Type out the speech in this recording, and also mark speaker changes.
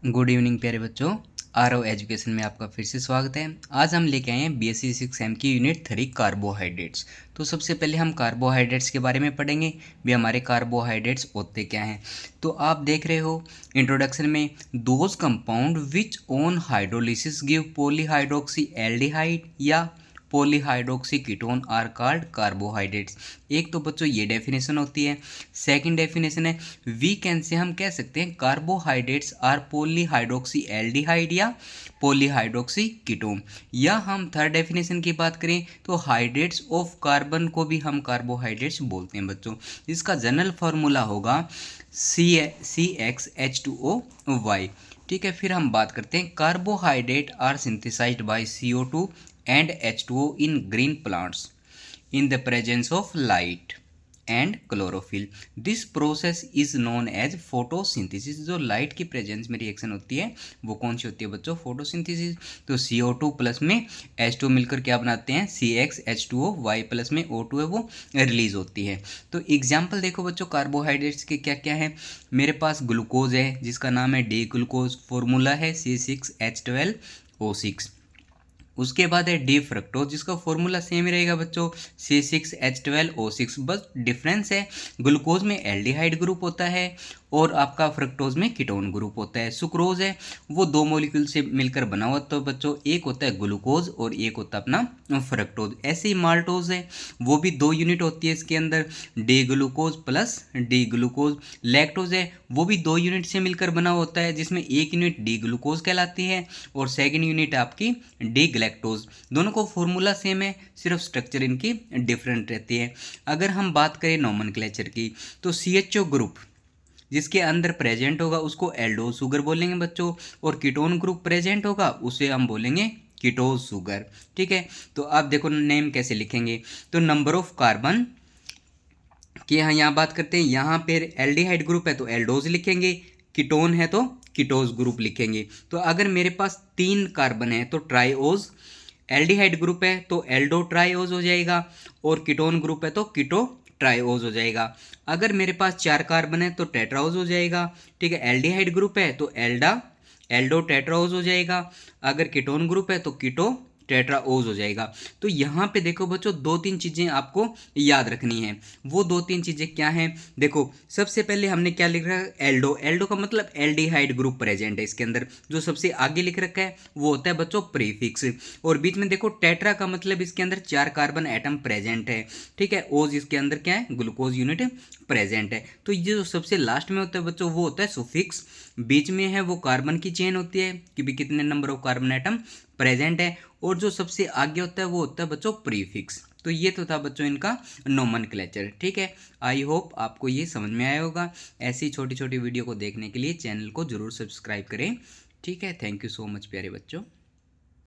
Speaker 1: Good evening प्यारे बच्चों। Aarav education में आपका फिर से स्वागत है। आज हम लेके आए हैं बीएससी 6 की यूनिट 3 कार्बोहाइड्रेट्स। तो सबसे पहले हम कार्बोहाइड्रेट्स के बारे में पढ़ेंगे भी हमारे कार्बोहाइड्रेट्स होते क्या हैं। तो आप देख रहे हो इंट्रोडक्शन में those compound which on hydrolysis give polyhydroxy aldehyde या polyhydroxy ketone are called carbohydrates. एक तो बच्चों ये डेफिनेशन होती है। सेकंड डेफिनेशन है वीकेंड से हम कह सकते हैं कार्बोहाइड्रेट्स आर पॉलीहाइड्रोक्सी एल्डिहाइड या पॉलीहाइड्रोक्सी कीटोन। या हम थर्ड डेफिनेशन की बात करें तो हाइड्रेट्स ऑफ कार्बन को भी हम कार्बोहाइड्रेट्स बोलते हैं बच्चों। इसका जनरल फार्मूला होगा CXH2O(Y). ठीक है, फिर हम बात करते हैं carbohydrate are synthesised by CO2 and H2O in green plants in the presence of light and chlorophyll. This process is known as photosynthesis। जो लाइट की प्रेजेंस में रिएक्शन होती है वो कौन सी होती है बच्चों? फोटोसिंथेसिस। तो CO2 प्लस में H2 मिलकर क्या बनाते हैं? CXH2O, Y प्लस में O2 है वो रिलीज होती है। तो एग्जाम्पल देखो बच्चों कार्बोहाइड्रेट्स के क्या क्या है। मेरे पास ग्लूकोज है जिसका नाम है डी ग्लूकोज, फॉर्मूला है C6H12O6। उसके बाद है डी फ्रक्टोज जिसका फॉर्मूला सेम ही रहेगा बच्चों C6H12O6, बस डिफरेंस है ग्लूकोज में एल्डिहाइड ग्रुप होता है और आपका फ्रक्टोज में कीटोन ग्रुप होता है। सुक्रोज है वो दो मॉलिक्यूल से मिलकर बना हुआ, तो बच्चों एक होता है ग्लूकोज और एक होता है अपना फ्रक्टोज। ऐसे ही माल्टोज है वो भी 2 यूनिट होती है इसके अंदर, D glucose plus D glucose. Lactose है वो भी 2 यूनिट से मिलकर बना होता है जिसमें एक यूनिट डी ग्लूकोज कहलाती है और सेकेंड यूनिट आपकी डी लैक्टोज। दोनों को फॉर्मूला सेम है, सिर्फ स्ट्रक्चर इनकी डिफरेंट रहती है। अगर हम बात करें नोमेनक्लेचर की तो CHO ग्रुप जिसके अंदर प्रेजेंट होगा उसको एल्डोज शुगर बोलेंगे बच्चों, और कीटोन ग्रुप प्रेजेंट होगा उसे हम बोलेंगे कीटोज शुगर। ठीक है, तो आप देखो नेम कैसे लिखेंगे। तो नंबर ऑफ कार्बन की यहाँ बात करते हैं, यहाँ पे एल्डिहाइड ग्रुप है तो एल्डोज लिखेंगे, कीटोन है तो कीटोज ग्रुप लिखेंगे। तो अगर मेरे पास 3 कार्बन है तो ट्राइओज, एल्डिहाइड ग्रुप है तो एल्डो ट्राइओज हो जाएगा और कीटोन ग्रुप है तो कीटो ट्राइओज हो जाएगा। अगर मेरे पास 4 कार्बन है तो टेट्राओज हो जाएगा। ठीक है, एल्डिहाइड ग्रुप है तो एल्डो टेट्राओज हो जाएगा। अगर कीटोन ग्रुप है तो कीटो टेट्राओज हो जाएगा। तो यहाँ पे देखो बच्चों 2-3 चीज़ें आपको याद रखनी है। वो 2-3 चीज़ें क्या हैं? देखो सबसे पहले हमने क्या लिख रखा है? एल्डो। एल्डो का मतलब एल्डिहाइड ग्रुप प्रेजेंट है इसके अंदर। जो सबसे आगे लिख रखा है वो होता है बच्चों प्रीफिक्स। और बीच में देखो टेट्रा का मतलब इसके अंदर 4 कार्बन एटम प्रेजेंट है। ठीक है, ओज इसके अंदर क्या है? ग्लूकोज यूनिट प्रेजेंट है। तो ये जो सबसे लास्ट में होता है बच्चों वो होता है सुफिक्स। बीच में है वो कार्बन की चेन होती है कि भी कितने number of carbon atom present है, और जो सबसे आगे होता है वो होता है बच्चों प्रीफिक्स। तो ये तो था बच्चों इनका नोमेनक्लेचर। ठीक है, आई होप आपको ये समझ में आया होगा। ऐसी छोटी छोटी वीडियो को देखने के लिए चैनल को जरूर सब्सक्राइब करें। ठीक है, थैंक यू सो मच प्यारे बच्चों।